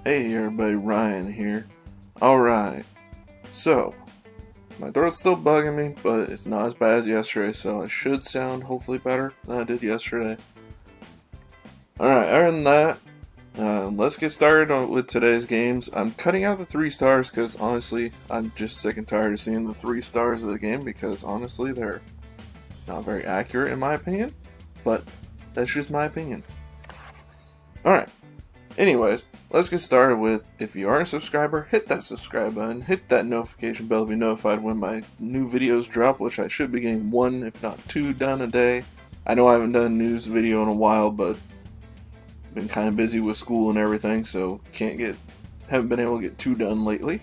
Hey everybody, Ryan here. Alright, so, my throat's still bugging me, but it's not as bad as yesterday, so I should sound hopefully better than I did yesterday. Alright, other than that, let's get started with today's games. I'm cutting out the 3 stars because honestly, I'm just sick and tired of seeing the 3 stars of the game because honestly, they're not very accurate in my opinion, but that's just my opinion. Alright. Anyways, let's get started with, if you are a subscriber, hit that subscribe button, hit that notification bell to be notified when my new videos drop, which I should be getting 1, if not 2 done a day. I know I haven't done a news video in a while, but been kind of busy with school and everything, so haven't been able to get 2 done lately.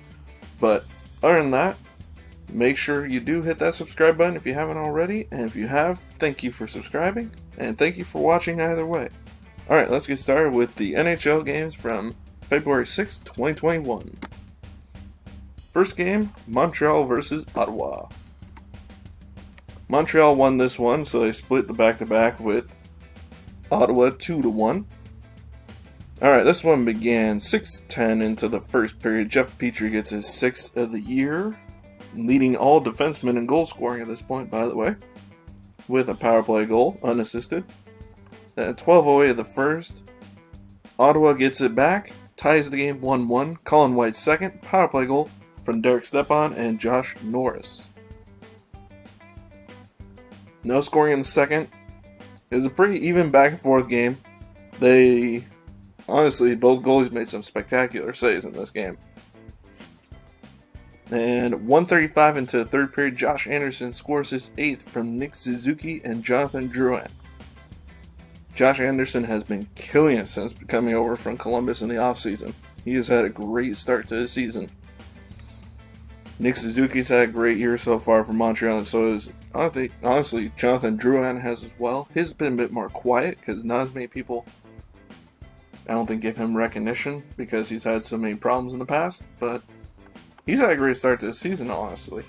But other than that, make sure you do hit that subscribe button if you haven't already, and if you have, thank you for subscribing, and thank you for watching either way. Alright, let's get started with the NHL games from February 6, 2021. First game, Montreal versus Ottawa. Montreal won this one, so they split the back-to-back with Ottawa 2-1. Alright, this one began 6-10 into the first period. Jeff Petrie gets his 6th of the year, leading all defensemen in goal scoring at this point, by the way, with a power play goal, unassisted. At 12:08 of the first, Ottawa gets it back, ties the game 1-1. Colin White's second, power play goal from Derek Stepan and Josh Norris. No scoring in the second. It was a pretty even back and forth game. Honestly, both goalies made some spectacular saves in this game. And 1:35 into the third period, Josh Anderson scores his 8th from Nick Suzuki and Jonathan Drouin. Josh Anderson has been killing it since coming over from Columbus in the offseason. He has had a great start to the season. Nick Suzuki's had a great year so far for Montreal, and so is, honestly, Jonathan Drouin has as well. His been a bit more quiet because not as many people, I don't think, give him recognition because he's had so many problems in the past, but he's had a great start to the season, honestly.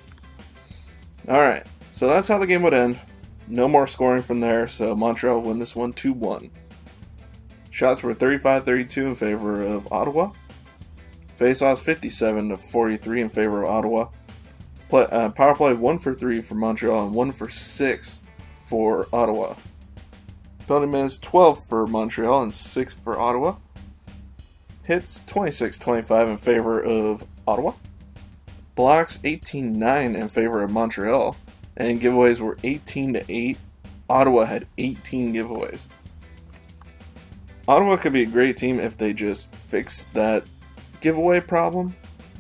Alright, so that's how the game would end. No more scoring from there, so Montreal win this one 2-1. Shots were 35-32 in favor of Ottawa. Faceoffs 57-43 in favor of Ottawa. Power play 1 for 3 for Montreal and 1 for 6 for Ottawa. Penalty minutes 12 for Montreal and 6 for Ottawa. Hits 26-25 in favor of Ottawa. Blocks 18-9 in favor of Montreal. And giveaways were 18-8. Ottawa had 18 giveaways. Ottawa could be a great team if they just fixed that giveaway problem.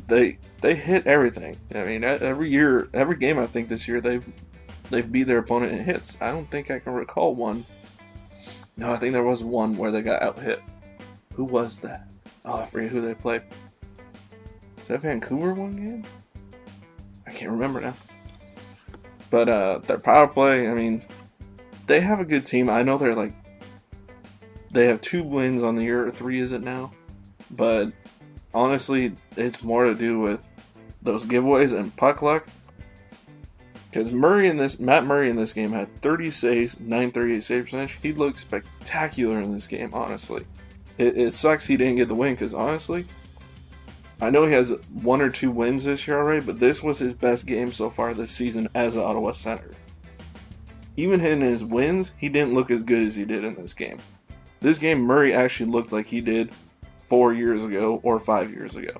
They hit everything. I mean, every game I think this year they've beat their opponent in hits. I don't think I can recall one. No, I think there was one where they got out hit. Who was that? Oh, I forget who they played. Is that Vancouver one game? I can't remember now. But their power play, I mean, they have a good team. I know they have 2 wins on the year, or 3 is it now? But honestly, it's more to do with those giveaways and puck luck. Because Matt Murray in this game had 30 saves, 938 save percentage. He looked spectacular in this game, honestly. It sucks he didn't get the win, because honestly, I know he has 1 or 2 wins this year already, but this was his best game so far this season as an Ottawa center. Even in his wins, he didn't look as good as he did in this game. This game, Murray actually looked like he did 4 years ago or 5 years ago.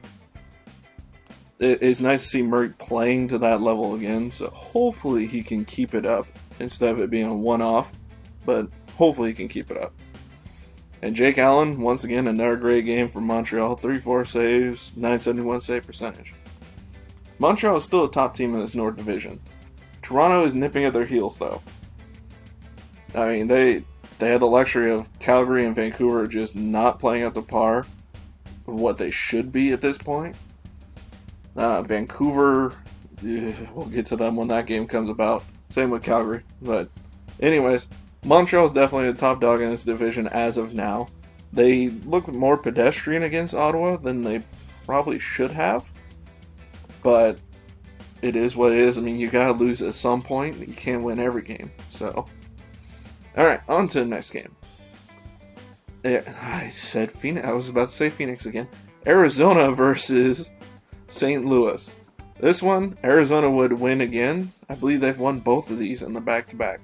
It's nice to see Murray playing to that level again, so hopefully he can keep it up instead of it being a one-off, but hopefully he can keep it up. And Jake Allen, once again, another great game for Montreal. 34 saves, 971 save percentage. Montreal is still a top team in this North Division. Toronto is nipping at their heels, though. I mean, they had the luxury of Calgary and Vancouver just not playing up to par of what they should be at this point. Vancouver, we'll get to them when that game comes about. Same with Calgary. But anyways, Montreal is definitely the top dog in this division as of now. They look more pedestrian against Ottawa than they probably should have. But it is what it is. I mean, you gotta lose at some point. You can't win every game. So, alright, on to the next game. I said Phoenix. I was about to say Phoenix again. Arizona versus St. Louis. This one, Arizona would win again. I believe they've won both of these in the back-to-back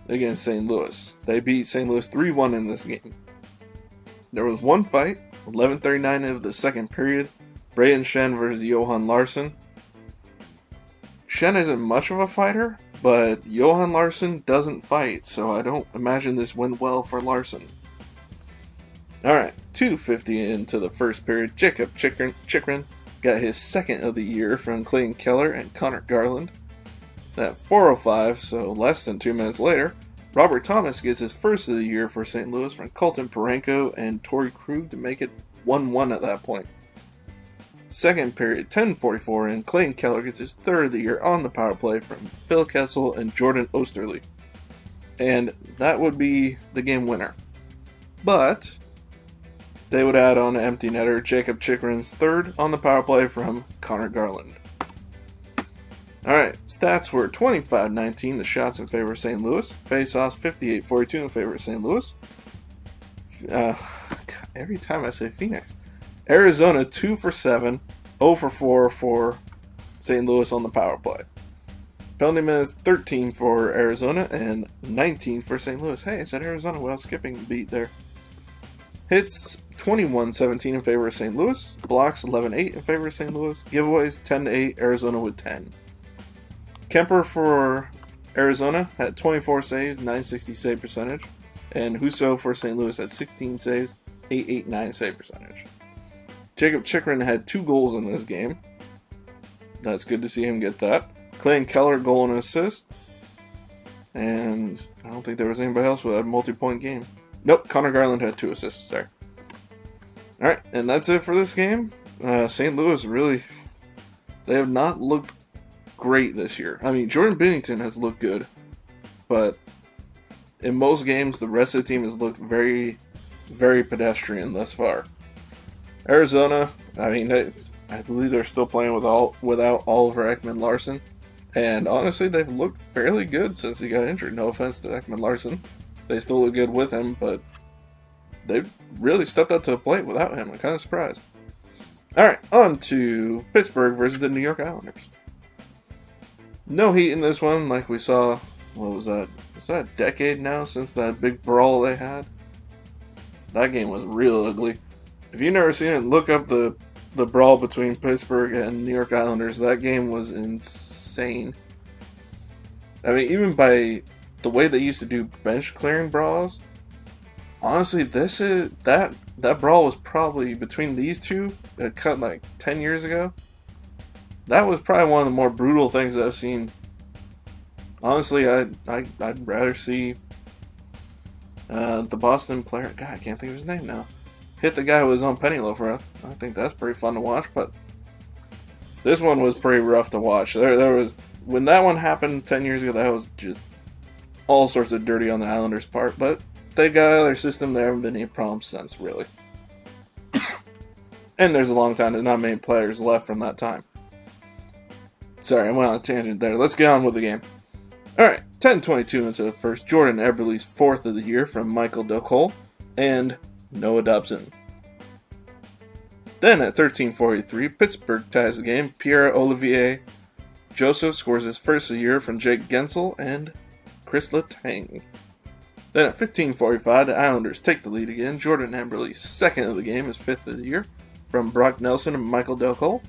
against St. Louis. They beat St. Louis 3-1 in this game. There was one fight, 11:39 of the second period. Braden Shen versus Johan Larsson. Shen isn't much of a fighter, but Johan Larsson doesn't fight, so I don't imagine this went well for Larsson. Alright, 2:50 into the first period. Jacob Chikrin got his second of the year from Clayton Keller and Connor Garland. At 4:05, so less than 2 minutes later, Robert Thomas gets his first of the year for St. Louis from Colton Parenko and Torrey Krug to make it 1-1 at that point. Second period, 10:44, and Clayton Keller gets his third of the year on the power play from Phil Kessel and Jordan Osterley. And that would be the game winner. But they would add on an empty netter, Jacob Chikrin's third on the power play from Connor Garland. Alright, stats were 25-19, the shots in favor of St. Louis. Face-offs 58-42 in favor of St. Louis. Every time I say Phoenix. Arizona 2 for 7, 0 for 4 for St. Louis on the power play. Penalty minutes 13 for Arizona and 19 for St. Louis. Hey, I said Arizona without skipping the beat there. Hits 21-17 in favor of St. Louis. Blocks 11-8 in favor of St. Louis. Giveaways 10-8, Arizona with 10. Kemper for Arizona had 24 saves, 960 save percentage. And Husso for St. Louis had 16 saves, 889 save percentage. Jacob Chikrin had 2 goals in this game. That's good to see him get that. Clayton Keller, goal and assist. And I don't think there was anybody else with a multi-point game. Nope, Connor Garland had 2 assists. Sorry. Alright, and that's it for this game. St. Louis really, they have not looked great this year. I mean, Jordan Binnington has looked good. But in most games, the rest of the team has looked very, very pedestrian thus far. Arizona, I mean, I believe they're still playing without Oliver Ekman-Larsson. And honestly, they've looked fairly good since he got injured. No offense to Ekman-Larsson. They still look good with him, but they've really stepped up to the plate without him. I'm kind of surprised. Alright, on to Pittsburgh versus the New York Islanders. No heat in this one, like we saw, what was that? Was that a decade now since that big brawl they had? That game was real ugly. If you've never seen it, look up the brawl between Pittsburgh and New York Islanders. That game was insane. I mean, even by the way they used to do bench clearing brawls, honestly, that brawl was probably between these two that cut like 10 years ago. That was probably one of the more brutal things that I've seen. Honestly, I'd rather see the Boston player. God, I can't think of his name now. Hit the guy who was on Pennyloaf. I think that's pretty fun to watch, but this one was pretty rough to watch. There was, when that one happened 10 years ago, that was just all sorts of dirty on the Islanders' part, but they got out of their system. There haven't been any problems since, really. And there's a long time, there's not many players left from that time. Sorry, I went on a tangent there. Let's get on with the game. Alright, 10:22 into the first. Jordan Eberle's fourth of the year from Michael Delcole and Noah Dobson. Then at 13:43, Pittsburgh ties the game. Pierre-Olivier Joseph scores his first of the year from Jake Gensel and Chris Letang. Then at 15:45, the Islanders take the lead again. Jordan Eberle's second of the game, his fifth of the year, from Brock Nelson and Michael Delcole.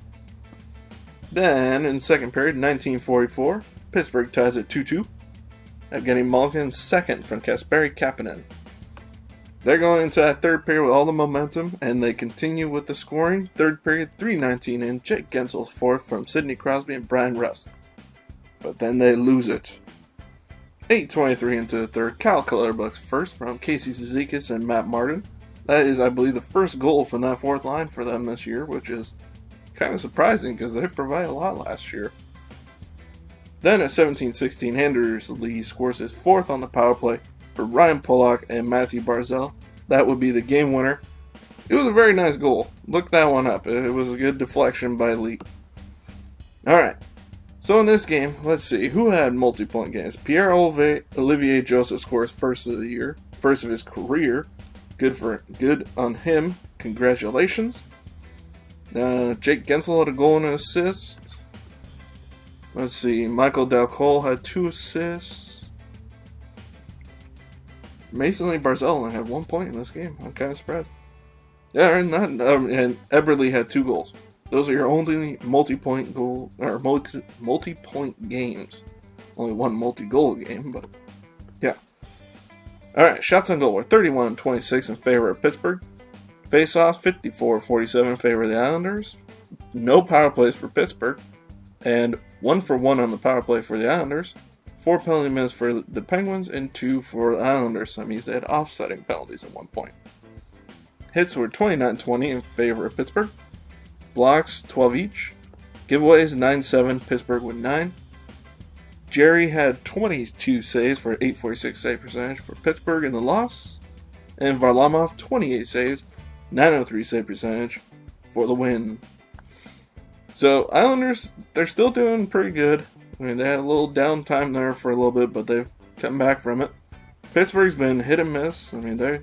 Then in the second period, 19:44, Pittsburgh ties at 2-2. Evgeny Malkin's second from Kasperi Kapanen. They're going into that third period with all the momentum, and they continue with the scoring. Third period, 3:19 in, Jake Gensel's fourth from Sidney Crosby and Brian Rust. But then they lose it. 8:23 into the third, Kyle Kellerbuck's first from Casey Cizikas and Matt Martin. That is, I believe, the first goal from that fourth line for them this year, which is kind of surprising because they provided a lot last year. Then at 17:16, Anders Lee scores his fourth on the power play for Ryan Pollock and Matthew Barzal. That would be the game winner. It was a very nice goal. Look that one up. It was a good deflection by Lee. Alright, so in this game, let's see. Who had multi-point games? Pierre-Olivier Joseph scores first of the year. First of his career. Good on him. Congratulations. Jake Gensel had a goal and an assist. Let's see. Michael Dal Cole had 2 assists. Mason Lee Barzell only had 1 point in this game. I'm kind of surprised. Yeah, and Eberle had 2 goals. Those are your only multi-point goal or multi-point games. Only 1 multi-goal game, but yeah. All right, shots on goal were 31-26 in favor of Pittsburgh. Face-offs 54-47 in favor of the Islanders. No power plays for Pittsburgh, and 1 for 1 on the power play for the Islanders. 4 penalty minutes for the Penguins and 2 for the Islanders. So that means they had offsetting penalties at 1 point. Hits were 29-20 in favor of Pittsburgh. Blocks 12 each. Giveaways 9-7. Pittsburgh with 9. Jerry had 22 saves for 846 save percentage for Pittsburgh in the loss. And Varlamov 28 saves, 903 save percentage for the win. So Islanders, they're still doing pretty good. I mean, they had a little downtime there for a little bit, but they've come back from it. Pittsburgh's been hit and miss. I mean, they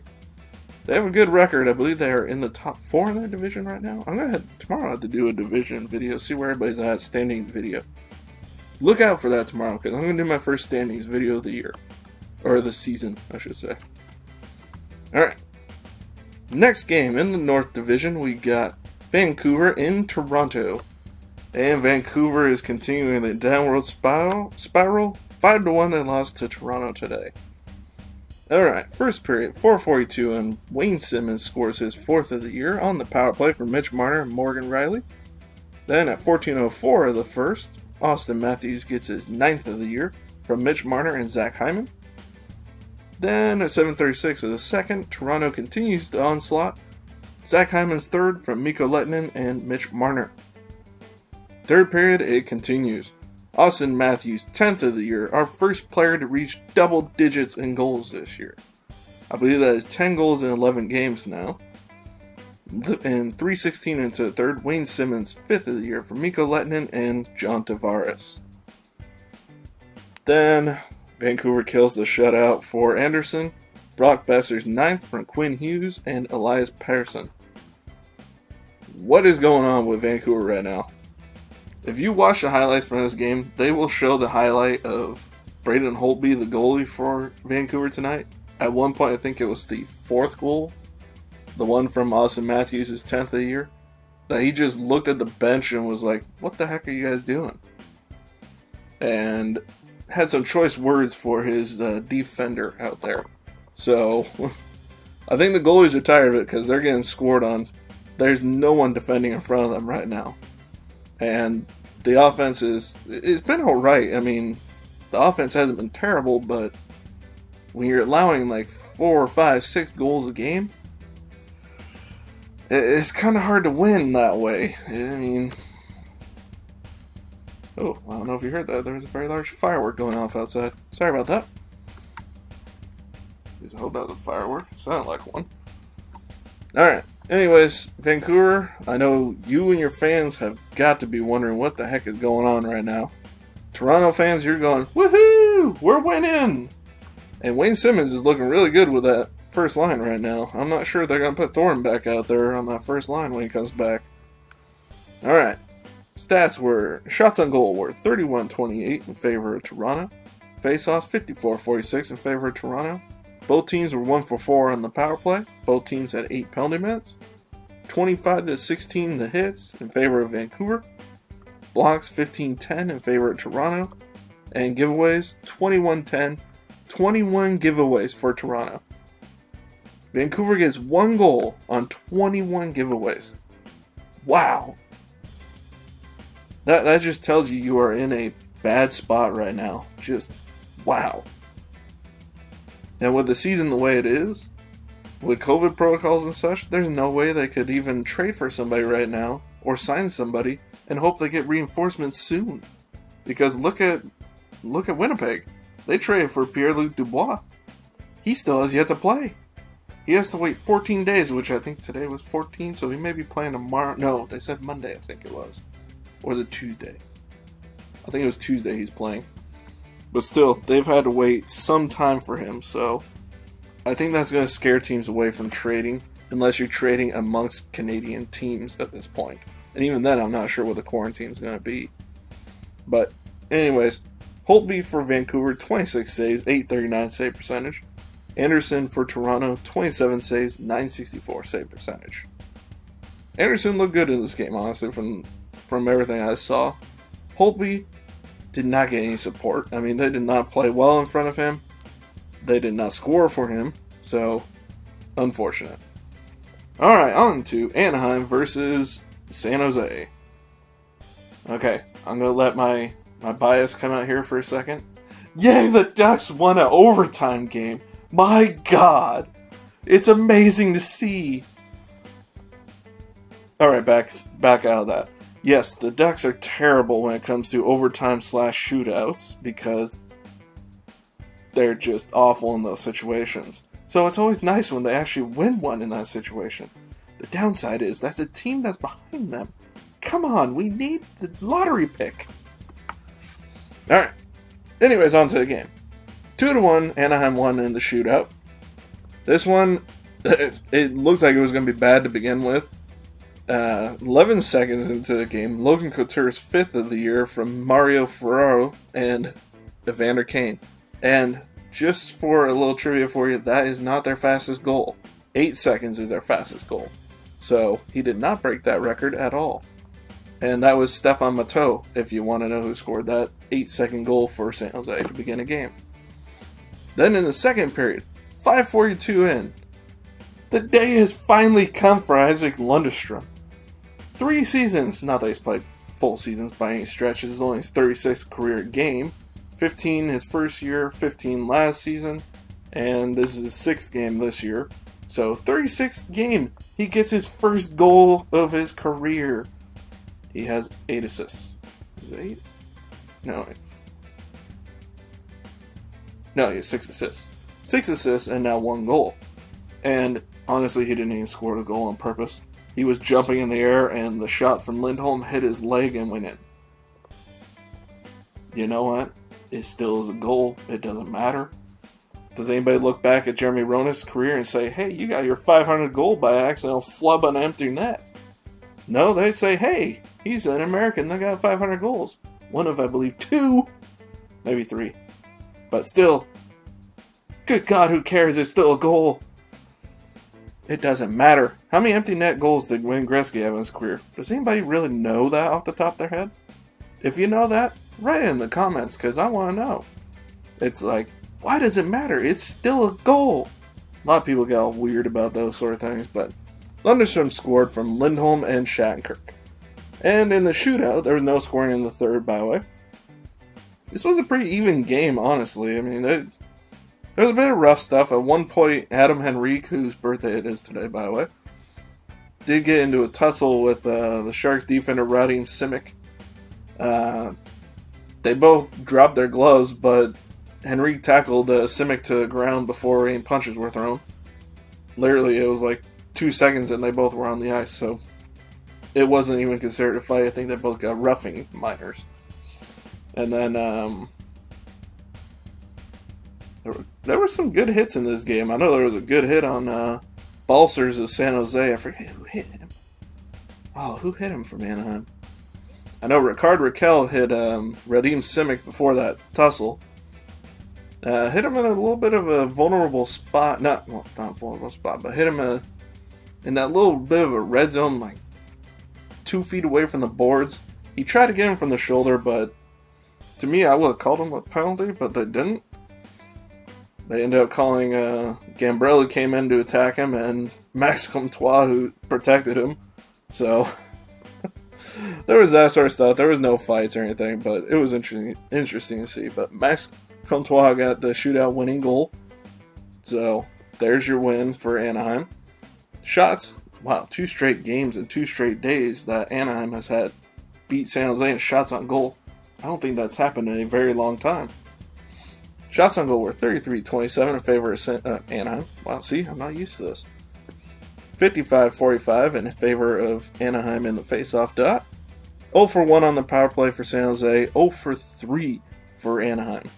have a good record. I believe they are in the top 4 in their division right now. I'm going to tomorrow have to do a division video, see where everybody's at, standings video. Look out for that tomorrow, because I'm going to do my first standings video of the year. Or the season, I should say. Alright. Next game in the North Division, we got Vancouver in Toronto. And Vancouver is continuing the downward spiral. 5-1 they lost to Toronto today. Alright, first period, 4:42, and Wayne Simmons scores his 4th of the year on the power play for Mitch Marner and Morgan Riley. Then at 14:04 of the first, Austin Matthews gets his 9th of the year from Mitch Marner and Zach Hyman. Then at 7:36 of the second, Toronto continues the onslaught. Zach Hyman's 3rd from Mikko Lehtinen and Mitch Marner. Third period, it continues. Austin Matthews, 10th of the year, our first player to reach double digits in goals this year. I believe that is 10 goals in 11 games now. And 3:16 into the third, Wayne Simmons, 5th of the year for Mikko Lehtinen and John Tavares. Then Vancouver kills the shutout for Anderson. Brock Besser's 9th from Quinn Hughes and Elias Persson. What is going on with Vancouver right now? If you watch the highlights from this game, they will show the highlight of Braden Holtby, the goalie for Vancouver tonight. At one point, I think it was the 4th goal, the one from Austin Matthews' 10th of the year, that he just looked at the bench and was like, what the heck are you guys doing? And had some choice words for his defender out there. So, I think the goalies are tired of it because they're getting scored on. There's no one defending in front of them right now. And the offense it's been alright. I mean, the offense hasn't been terrible, but when you're allowing like 4, 5, 6 goals a game, it's kind of hard to win that way. I mean, oh, I don't know if you heard that. There was a very large firework going off outside. Sorry about that. I hope that was a firework. It sounded like one. Alright. Anyways, Vancouver, I know you and your fans have got to be wondering what the heck is going on right now. Toronto fans, you're going, woohoo! We're winning! And Wayne Simmons is looking really good with that first line right now. I'm not sure they're going to put Thornton back out there on that first line when he comes back. Alright. Stats were, shots on goal were 31-28 in favor of Toronto. Face-offs 54-46 in favor of Toronto. Both teams were 1 for 4 on the power play. Both teams had 8 penalty minutes. 25-16 the hits in favor of Vancouver. Blocks 15-10 in favor of Toronto. And giveaways 21-10. 21 giveaways for Toronto. Vancouver gets 1 goal on 21 giveaways. Wow. That just tells you are in a bad spot right now. Just wow. And with the season the way it is, with COVID protocols and such, there's no way they could even trade for somebody right now or sign somebody and hope they get reinforcements soon. Because look at Winnipeg. They traded for Pierre-Luc Dubois. He still has yet to play. He has to wait 14 days, which I think today was 14, so he may be playing tomorrow. No, they said Monday, I think it was. Or the Tuesday. I think it was Tuesday he's playing. But still, they've had to wait some time for him, so I think that's going to scare teams away from trading, unless you're trading amongst Canadian teams at this point. And even then, I'm not sure what the quarantine's going to be. But, anyways, Holtby for Vancouver, 26 saves, 839 save percentage. Anderson for Toronto, 27 saves, 964 save percentage. Anderson looked good in this game, honestly, from everything I saw. Holtby did not get any support. I mean, they did not play well in front of him. They did not score for him, so unfortunate. Alright, on to Anaheim versus San Jose. Okay, I'm going to let my bias come out here for a second. Yay, the Ducks won an overtime game. My God. It's amazing to see. Alright, back out of that. Yes, the Ducks are terrible when it comes to overtime / shootouts because they're just awful in those situations. So it's always nice when they actually win one in that situation. The downside is that's a team that's behind them. Come on, we need the lottery pick. Alright. Anyways, on to the game. 2-1, Anaheim won in the shootout. This one, it looks like it was going to be bad to begin with. 11 seconds into the game, Logan Couture's 5th of the year from Mario Ferraro and Evander Kane. And just for a little trivia for you, that is not their fastest goal. 8 seconds is their fastest goal. So, he did not break that record at all. And that was Stefan Matteau, if you want to know who scored that 8-second goal for San Jose to begin a game. Then in the second period, 5:42 in, the day has finally come for Isaac Lundestrom. 3 seasons, not that he's played full seasons by any stretch, this is only his 36th career game. 15 his first year, 15 last season, and this is his 6th game this year. So, 36th game, he gets his first goal of his career. He has 8 assists. Is it 8? No, he has 6 assists. 6 assists and now 1 goal. And honestly, he didn't even score the goal on purpose. He was jumping in the air and the shot from Lindholm hit his leg and went in. You know what? It still is a goal. It doesn't matter. Does anybody look back at Jeremy Roenick's career and say, hey, you got your 500 goal by accidental flub on an empty net? No, they say, hey, he's an American that got 500 goals. One of, I believe, 2, maybe 3. But still, good God, who cares? It's still a goal. It doesn't matter. How many empty net goals did Wayne Gretzky have in his career? Does anybody really know that off the top of their head? If you know that, write it in the comments, because I want to know. It's like, why does it matter? It's still a goal. A lot of people get all weird about those sort of things, but Lundestrom scored from Lindholm and Shattenkirk. And in the shootout, there was no scoring in the third, by the way. This was a pretty even game, honestly. I mean, there was a bit of rough stuff. At one point, Adam Henrique, whose birthday it is today, by the way, did get into a tussle with the Sharks defender, Radim Simic. They both dropped their gloves, but Henrique tackled Simic to the ground before any punches were thrown. Literally, it was like 2 seconds and they both were on the ice, so it wasn't even considered a fight. I think they both got roughing minors. And then there were some good hits in this game. I know there was a good hit on Balsers of San Jose. I forget who hit him. Oh, who hit him from Anaheim? I know Ricard Raquel hit Radim Simic before that tussle. Hit him in a little bit of a vulnerable spot. Not vulnerable spot, but hit him in that little bit of a red zone, like 2 feet away from the boards. He tried to get him from the shoulder, but to me, I would have called him a penalty, but they didn't. They ended up calling Gambrelli came in to attack him, and Max Comtois who protected him. So there was that sort of stuff. There was no fights or anything, but it was interesting to see. But Max Comtois got the shootout winning goal. So there's your win for Anaheim. Shots, wow, 2 straight games and 2 straight days that Anaheim has had beat San Jose in shots on goal. I don't think that's happened in a very long time. Shots on goal were 33-27 in favor of Anaheim. Wow, see, I'm not used to this. 55-45 in favor of Anaheim in the faceoff dot. 0 for 1 on the power play for San Jose. 0 for 3 for Anaheim.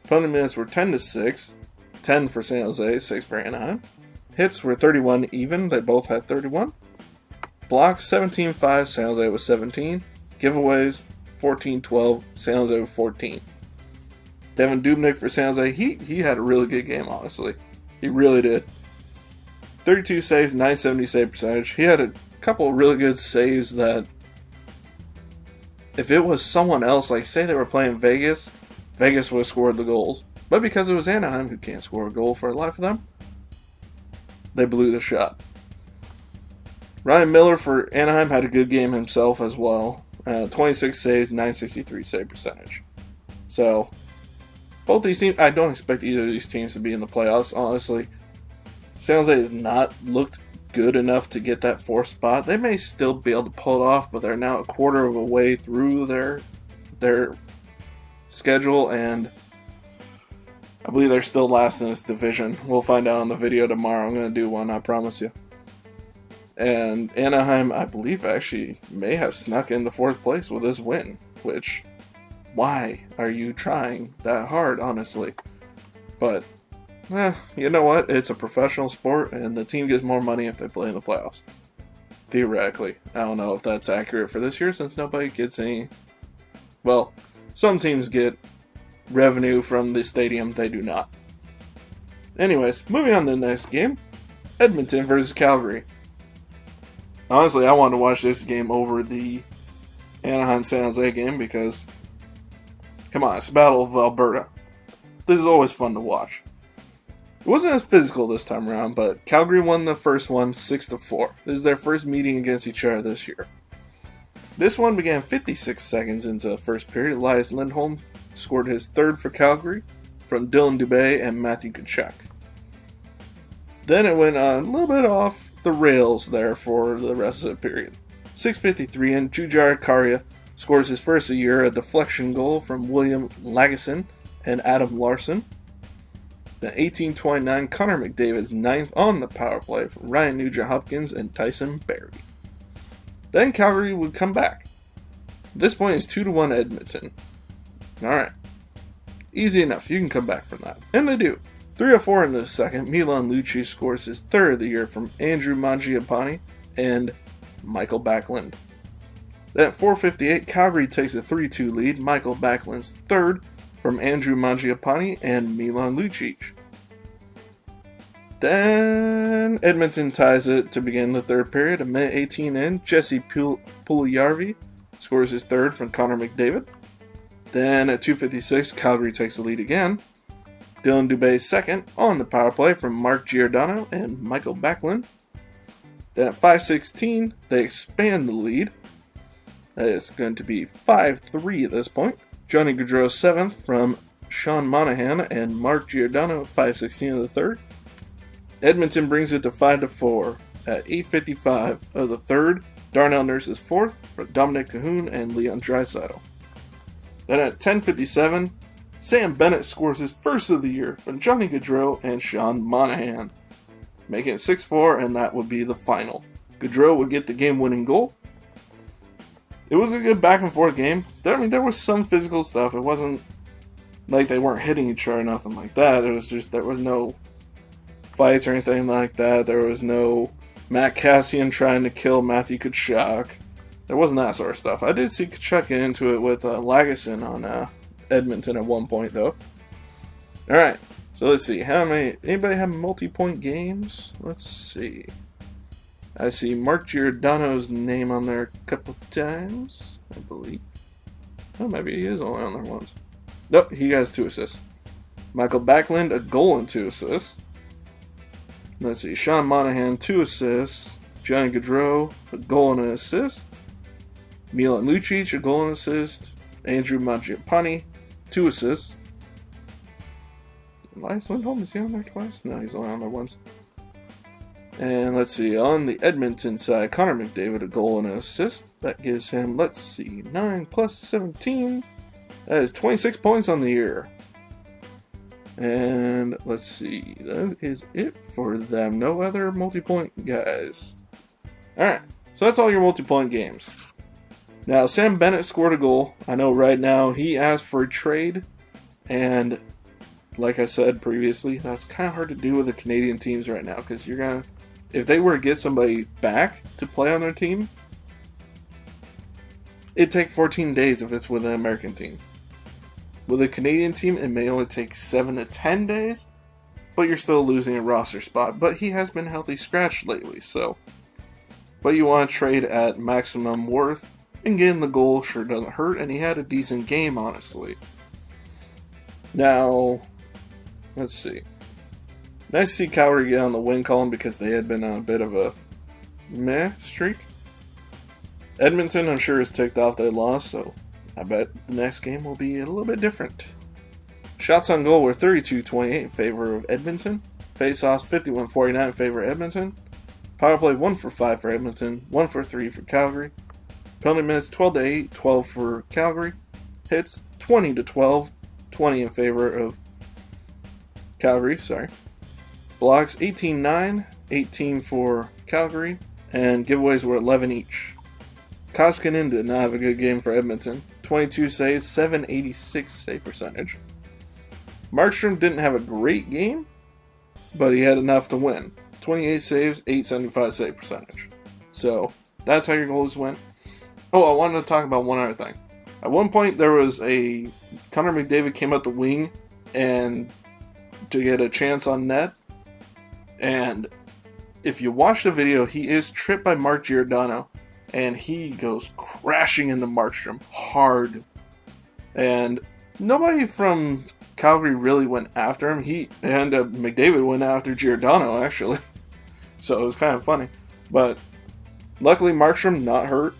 Opponent minutes were 10-6. 10 for San Jose, 6 for Anaheim. Hits were 31 even. They both had 31. Blocks 17-5, San Jose with 17. Giveaways 14-12, San Jose with 14. Devin Dubnyk for San Jose, he had a really good game, honestly. He really did. 32 saves, 970 save percentage. He had a couple of really good saves that if it was someone else, like say they were playing Vegas, Vegas would have scored the goals. But because it was Anaheim, who can't score a goal for the life of them, they blew the shot. Ryan Miller for Anaheim had a good game himself as well. 26 saves, 963 save percentage. So, both these teams, I don't expect either of these teams to be in the playoffs, honestly. San Jose has not looked good enough to get that fourth spot. They may still be able to pull it off, but they're now a quarter of a way through their schedule, and I believe they're still last in this division. We'll find out on the video tomorrow. I'm going to do one, I promise you. And Anaheim, I believe, actually may have snuck into fourth place with this win, which, why are you trying that hard, honestly? But, you know what? It's a professional sport, and the team gets more money if they play in the playoffs. Theoretically. I don't know if that's accurate for this year, since nobody gets any... Well, some teams get revenue from the stadium, they do not. Anyways, moving on to the next game. Edmonton versus Calgary. Honestly, I wanted to watch this game over the Anaheim-San Jose game because, come on, it's the Battle of Alberta. This is always fun to watch. It wasn't as physical this time around, but Calgary won the first one 6-4. This is their first meeting against each other this year. This one began 56 seconds into the first period. Elias Lindholm scored his third for Calgary from Dylan Dubé and Matthew Tkachuk. Then it went a little bit off the rails there for the rest of the period. 6:53 in, Jujhar Khaira scores his first of the year, a deflection goal from William Lagesson and Adam Larsson. Then 18:29, Connor McDavid's ninth on the power play from Ryan Nugent-Hopkins and Tyson Barrie. Then Calgary would come back. At this point, it's 2-1 Edmonton. Alright. Easy enough. You can come back from that. And they do. 3:04 in the second, Milan Lucic scores his third of the year from Andrew Mangiapane and Michael Backlund. Then at 4:58, Calgary takes a 3-2 lead. Michael Backlund's third from Andrew Mangiapane and Milan Lucic. Then Edmonton ties it to begin the third period. A minute 18 in, Jesse Puljujarvi scores his third from Connor McDavid. Then at 2:56, Calgary takes the lead again. Dylan Dubé's second on the power play from Mark Giordano and Michael Backlund. Then at 5:16, they expand the lead. That is going to be 5-3 at this point. Johnny Gaudreau's seventh from Sean Monahan and Mark Giordano at 5:16 of the third. Edmonton brings it to 5-4 at 8:55 of the third. Darnell Nurse's fourth for Dominic Cahoon and Leon Draisaitl. Then at 10:57, Sam Bennett scores his first of the year from Johnny Gaudreau and Sean Monahan, making it 6-4, and that would be the final. Gaudreau would get the game-winning goal. It was a good back-and-forth game. There was some physical stuff. It wasn't like they weren't hitting each other or nothing like that. It was just there was no fights or anything like that. There was no Matt Cassian trying to kill Matthew Tkachuk. There wasn't that sort of stuff. I did see Tkachuk get into it with Lagesson on Edmonton at one point, though. Alright, so let's see. Anybody have multi-point games? Let's see. I see Mark Giordano's name on there a couple times, I believe. Oh, maybe he is only on there once. Nope, he has 2 assists. Michael Backlund, a goal and 2 assists. Let's see, Sean Monahan, 2 assists. Johnny Gaudreau, a goal and an assist. Milan Lucic, a goal and assist. Andrew Mangiapane, 2 assists. Elias Lindholm, is he on there twice? No, he's only on there once. And let's see, on the Edmonton side, Connor McDavid, a goal and an assist. That gives him, let's see, 9 plus 17. That is 26 points on the year. And let's see, that is it for them. No other multi-point guys. Alright, so that's all your multi-point games. Now, Sam Bennett scored a goal. I know right now he asked for a trade, and like I said previously, that's kind of hard to do with the Canadian teams right now because you're going to if they were to get somebody back to play on their team, it'd take 14 days if it's with an American team. With a Canadian team, it may only take 7 to 10 days, but you're still losing a roster spot. But he has been healthy scratched lately, so. But you want to trade at maximum worth, and getting the goal sure doesn't hurt, and he had a decent game, honestly. Now, let's see. Nice to see Calgary get on the win column because they had been on a bit of a meh streak. Edmonton, I'm sure, is ticked off they lost, so I bet the next game will be a little bit different. Shots on goal were 32-28 in favor of Edmonton. Face-offs 51-49 in favor of Edmonton. Power play 1 for 5 for Edmonton, 1 for 3 for Calgary. Penalty minutes 12-8, 12 for Calgary. Hits 20-12, 20 in favor of Calgary, Blocks 18-9, 18 for Calgary, and giveaways were 11 each. Koskinen did not have a good game for Edmonton. 22 saves, 786 save percentage. Markstrom didn't have a great game, but he had enough to win. 28 saves, 875 save percentage. So, that's how your goals went. Oh, I wanted to talk about one other thing. At one point, there was a Connor McDavid came up the wing and to get a chance on net. And if you watch the video, he is tripped by Mark Giordano, and he goes crashing into Markstrom hard. And nobody from Calgary really went after him. McDavid went after Giordano, actually. So it was kind of funny. But luckily, Markstrom not hurt.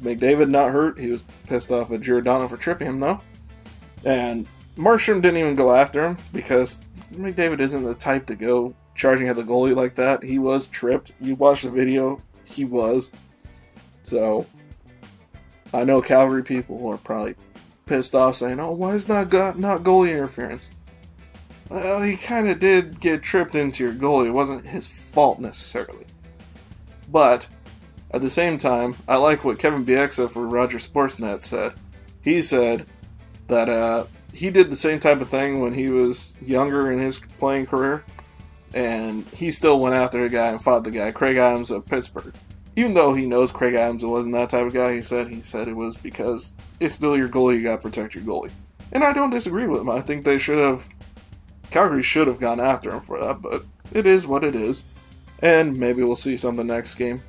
McDavid not hurt. He was pissed off at Giordano for tripping him, though. And Markstrom didn't even go after him because McDavid isn't the type to go charging at the goalie like that. He was tripped. You watch the video, he was. So, I know Calgary people are probably pissed off saying, oh, why is not goalie interference? Well, he kind of did get tripped into your goalie. It wasn't his fault necessarily. But, at the same time, I like what Kevin Bieksa for Roger Sportsnet said. He said that he did the same type of thing when he was younger in his playing career. And he still went after the guy and fought the guy, Craig Adams of Pittsburgh. Even though he knows Craig Adams wasn't that type of guy, he said it was because it's still your goalie, you gotta protect your goalie. And I don't disagree with him. I think Calgary should have gone after him for that, but it is what it is. And maybe we'll see something next game.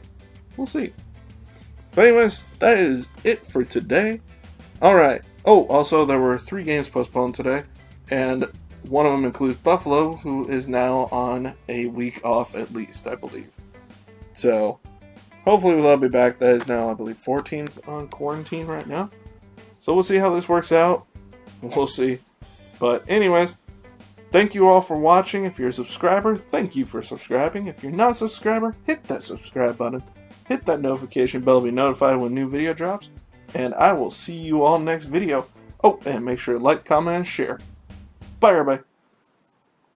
We'll see. But anyways, that is it for today. Alright. Oh, also, there were 3 games postponed today, and one of them includes Buffalo, who is now on a week off at least, I believe. So, hopefully we'll be back. That is now, I believe, 4 teams on quarantine right now. So we'll see how this works out. We'll see. But anyways, thank you all for watching. If you're a subscriber, thank you for subscribing. If you're not a subscriber, hit that subscribe button. Hit that notification bell to be notified when new video drops. And I will see you all next video. Oh, and make sure to like, comment, and share. Bye, everybody.